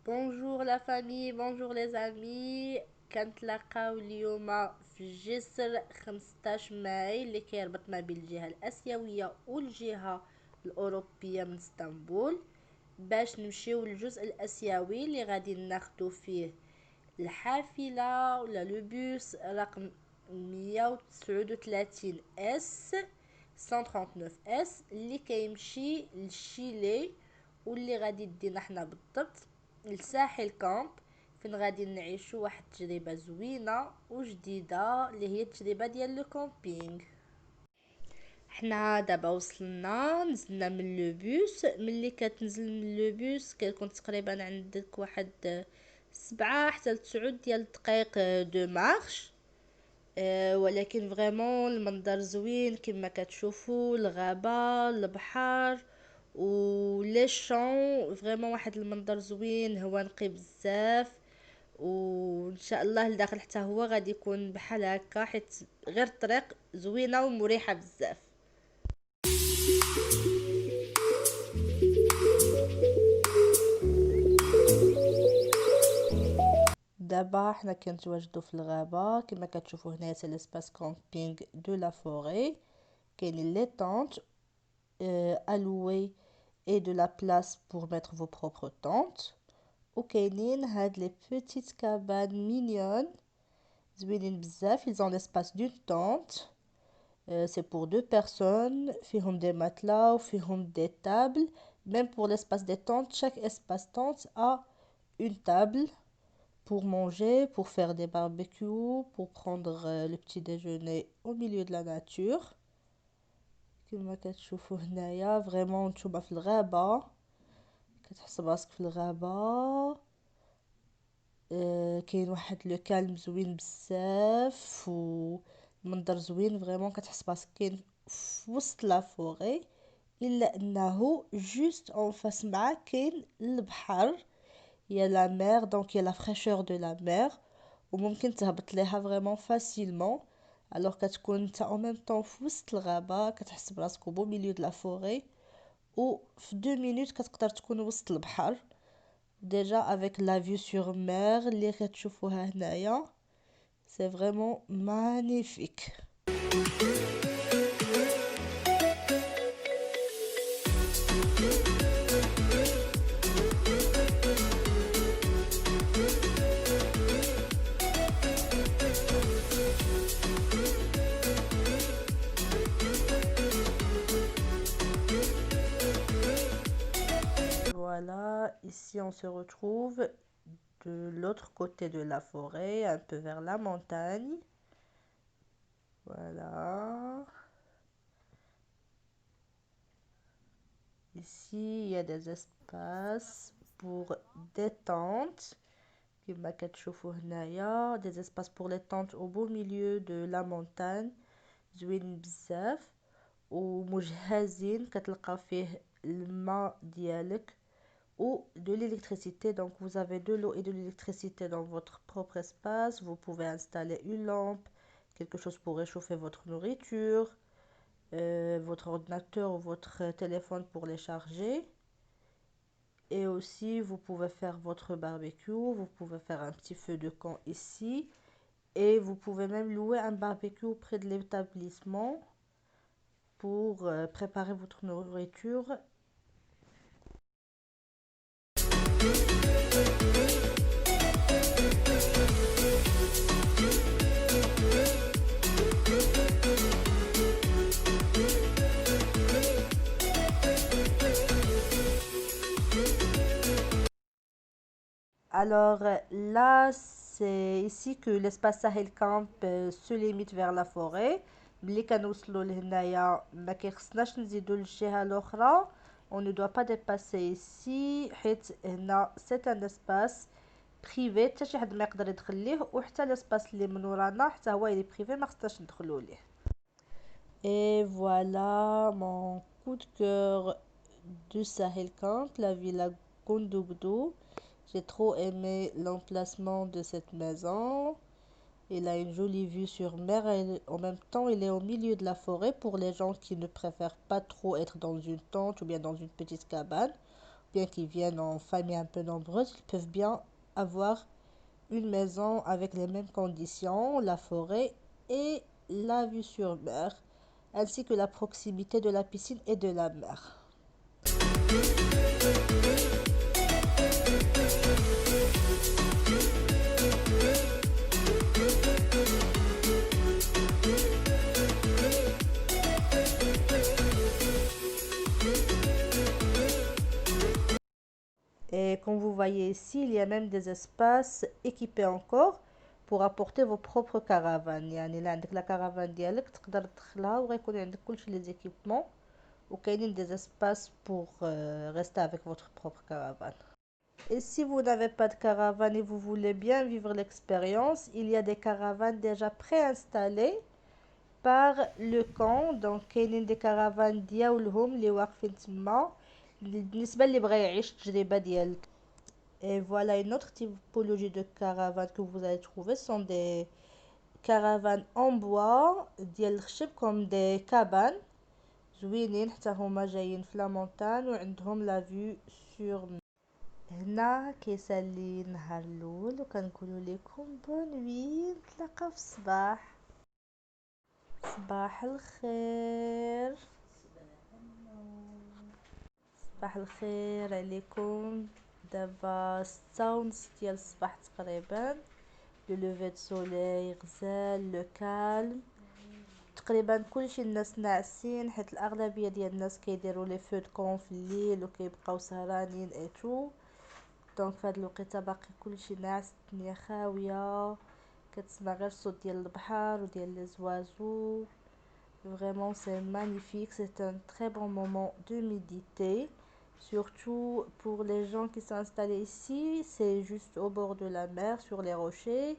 بونجور لا فامي، بونجور لي زامي. كنتلاقاو اليوم في جسر 15 ماي اللي كيربط ما بين الجهة الآسيوية والجهة الأوروبية من اسطنبول، باش نمشيو للجزء الآسيوي اللي غادي ناخدو فيه الحافلة ولا لو بوس رقم 139 اس 139 اس اللي كيمشي للشيلي، واللي غادي يدينا حنا بالضبط لساحل كامب، فين غادي نعيشو واحد التجربه زوينه وجديده اللي هي التجربه ديال لو كامبينغ. حنا دابا وصلنا، نزلنا من لو بوس. ملي كتنزل من لو بوس كيكون تقريبا عندك واحد 7 حتى ل9 ديال الدقائق دو مارش. ولكن فريمون المنظر زوين كما كتشوفوا، الغابه، البحر ولي شون، فريمون واحد المنظر زوين، هو نقي بزاف. وان شاء الله لداخل حتى هو غادي يكون بحال هكا، حيت غير الطريق زوينه ومريحه بزاف. دابا حنا كنتواجدوا في الغابه، كما كتشوفوا هنايا سي لاسباس كامبينغ دو لا فوري. كاينين لي طونط alloué et de la place pour mettre vos propres tentes. وكاينين هاد les petites cabanes mignonnes زوينين بزاف. ils ont l'espace d'une tente. C'est pour 2 personnes. فيهم des matelas وفيهم des tables. Même pour l'espace des tentes, chaque espace tente a une table pour manger, pour faire des barbecues, pour prendre le petit déjeuner au milieu de la nature. كما كتشوفوا هنايا فريمون نتوما في الغابه، كتحس براسك في الغابه. كاين واحد لو كالم زوين بزاف والمنظر زوين، فريمون كتحس براسك كاين في وسط لا فوري. الا انه جوست اون فاس معاك كاين البحر، يا لا مير، دونك يا لا فريشور دو لا مير، وممكن تهبط ليها فريمون فاسيلمون. الوغ كتكون نتا اون ميم طون في وسط الغابه، كتحس براسك بو ميليو د لا فوري، و في 2 مينوت كتقدر تكون وسط البحر ديجا افيك لا فيو سور مير اللي كتشوفوها هنايا. سي فريمون مانيفيك. Voilà, ici on se retrouve de l'autre côté de la forêt, un peu vers la montagne. Voilà. Ici, il y a des espaces pour des tentes. كما كتشوفوا هنايا des espaces pour les tentes au beau milieu de la montagne. زوين بزاف ومجهزين، كتلقى فيه الماء ديالك ou de l'électricité. Donc vous avez de l'eau et de l'électricité dans votre propre espace. Vous pouvez installer une lampe, quelque chose pour réchauffer votre nourriture, votre ordinateur ou votre téléphone pour les charger. Et aussi vous pouvez faire votre barbecue, vous pouvez faire un petit feu de camp ici, et vous pouvez même louer un barbecue près de l'établissement pour préparer votre nourriture. Alors là, c'est ici que l'espace Sahel Camp se limite vers la forêt. ملي كنوصلوا لهنايا ما كيخصناش نزيدوا للجهه الاخرى. on ne doit pas dépasser ici حيت هنا c'est un espace privé، حتى شي حد ما يقدر يدخل ليه، وحتى l'espace اللي من ورانا حتى هو اللي privé ما خصناش ندخلوا ليه. Et voilà mon coup de cœur du Sahel Camp, la villa Gondougdou. J'ai trop aimé l'emplacement de cette maison. Il a une jolie vue sur mer et en même temps il est au milieu de la forêt pour les gens qui ne préfèrent pas trop être dans une tente ou bien dans une petite cabane. bien qu'ils viennent en famille un peu nombreuse, ils peuvent bien avoir une maison avec les mêmes conditions, la forêt et la vue sur mer, ainsi que la proximité de la piscine et de la mer. Et comme vous voyez ici, il y a même des espaces équipés encore pour apporter vos propres caravanes. يعني اللي عندك لا caravane ديالك تقدر تدخلها وغيكون عندك كلشي les équipements وكاينين des espaces pour rester avec votre propre caravane. Et si vous n'avez pas de caravane et vous voulez bien vivre l'expérience, il y a des caravanes déjà préinstallées par le camp. Donc كاينين des caravanes ديالهم اللي واقفين تما بالنسبة اللي بغى يعيش التجربة ديال. Et voilà une autre typologie de caravane que vous allez trouver. Ce sont des caravanes en bois ديال الخشب comme des cabanes زوينين حتى هما جايين في لا مونتان وعندهم لا فيو سور. هنا كيسالي نهار الاول وكنقولوا لكم بون نوي، نتلاقاو في الصباح. صباح الخير، صباح الخير عليكم. دابا 6:30 ديال الصباح تقريبا. لو لوفي دو سوليي غزال، لو كالم. تقريبا كلشي الناس ناعسين حيت الاغلبيه ديال الناس كيديروا لي فو دو كون في الليل وكيبقاو سهرانين اي تو. دونك فهاد الوقيته باقي كلشي ناعس، الدنيا خاويه، كتسمع غير الصوت ديال البحر وديال لي زوازو. Vraiment, c'est magnifique. C'est un très bon moment de méditer. Surtout pour les gens qui sont installés ici, c'est juste au bord de la mer, sur les rochers.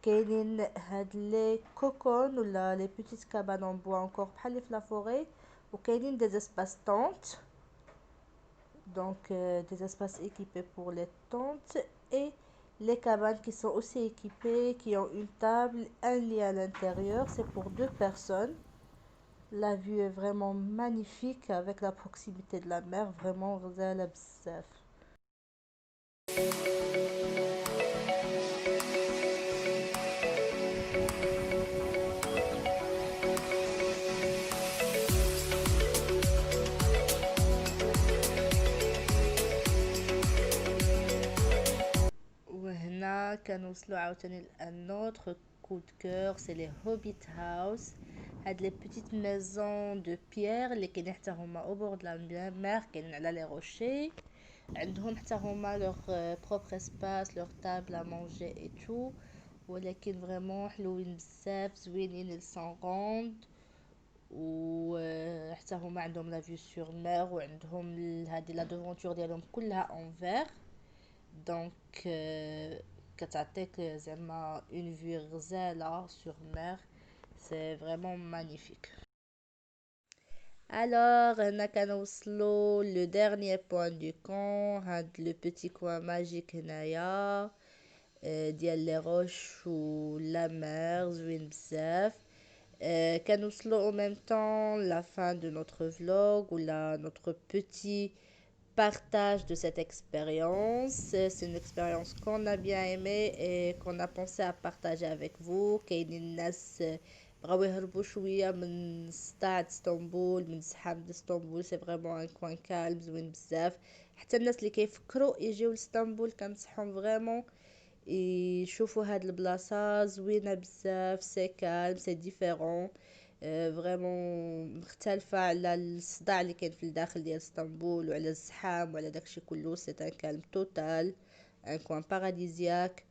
كاينين هاد لي كوكون ولا les petites cabanes en bois encore بحال اللي في la forêt. وكاينين des espaces tentes. Donc des espaces équipés pour les tentes et les cabanes qui sont aussi équipées, qui ont une table, un lit à l'intérieur. C'est pour 2 personnes. La vue est vraiment magnifique avec la proximité de la mer, vraiment غزالة بزاف. وهنا كنوصلوا عاوتاني لان autre coup de cœur, c'est les Hobbit House. هاد les petites maisons de pierre اللي كاينين حتى هما au bord de la mer، كاينين على les rochers. عندهم حتى هما leur propre espace, leur table à manger et tout. ولكن فريمون حلوين بزاف، زوينين ils s'en rendent. و حتى هما عندهم لا فيو سور مير وعندهم هذه لا دوفونتور ديالهم كلها اون فير. دونك كتعطيك زعما اون فيو غزاله سور مير، سي فريمون مانيفيك. Alors, هنا كنوصلوا لو ديرنيير بوين دو كون، هاد لو بيتي كوان ماجيك هنايا ديال لي روش و لا مير زوين بزاف. كنوصلوا au même temps la fin de notre vlog ou notre petit partage de cette expérience. C'est une expérience qu'on a bien aimée et qu'on a pensé à partager avec vous. كاينين الناس بغاو يهربوا شويه من صداع اسطنبول، من زحام اسطنبول. سي فريمون ان كوان كالم زوين بزاف. حتى الناس اللي كيفكروا يجيو لاسطنبول كنصحهم فريمون يشوفوا هاد البلاصه، زوينه بزاف، سي كالم، سي ديفيرون، فريمون مختلفه على الصداع اللي كاين في الداخل ديال اسطنبول وعلى الزحام وعلى داكشي كله. سي ان كالم توتال، ان كوان باراديزياك.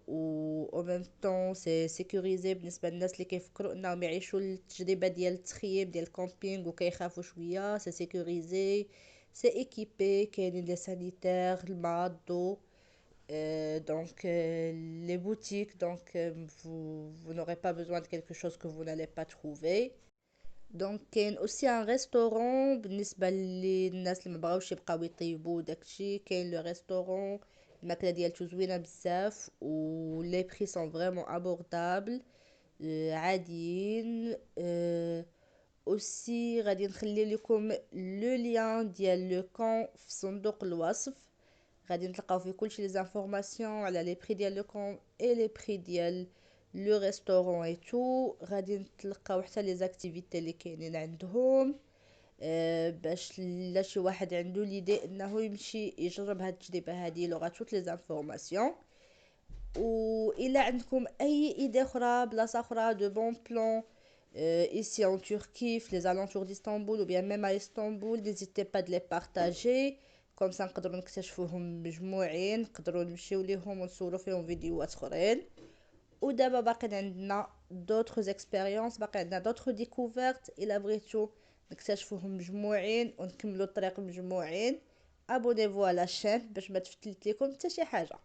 و او ميم طون سي سيكوريزي بالنسبه للناس اللي كيفكروا انهم يعيشوا التجربه ديال التخييم ديال الكامبينغ وكيخافوا شويه. سي سيكوريزي، سي ايكيبي، كاينين لي سانيتير، الماء، الضو. Donc les boutiques, donc vous n'aurez pas besoin de quelque chose que vous n'allez pas trouver. Donc كاين aussi un restaurant بالنسبة للناس اللي مبغاوش يبقاو يطيبوا داكشي. كاين لو ريستورون، الماكلة ديالته زوينة بزاف و les prix sont vraiment abordables، عاديين. اوسي غادي نخلي لكم لو لين ديال لو كون في صندوق الوصف، غادي نتلقاو فيه كلشي لي زانفورماسيون على لي بري ديال لو كون اي لي بري ديال لو ريستورون اي تو. غادي نتلقاو حتى لي زاكتيفيتي اللي كاينين عندهم، باش لا شي واحد عنده ليدي انه يمشي يجرب هاد التجربه هادي لغا توت لي زانفورماسيون. والى عندكم اي ايدي اخرى بلاصه اخرى دو بون بلان ici en Turquie في les alentours d'Istanbul ou bien même à Istanbul, n'hésitez pas de les partager comme ça نقدروا نكتشفوهم مجموعين، نقدروا نمشيو ليهم ونصوروا فيهم فيديوهات اخرين. ودابا باقي عندنا d'autres expériences، باقي عندنا d'autres découvertes الا بغيتو نكتشفوهم مجموعين ونكملوا الطريق مجموعين. abonnez-vous à la chaîne باش ما تفتلت لكم حتى شي حاجه.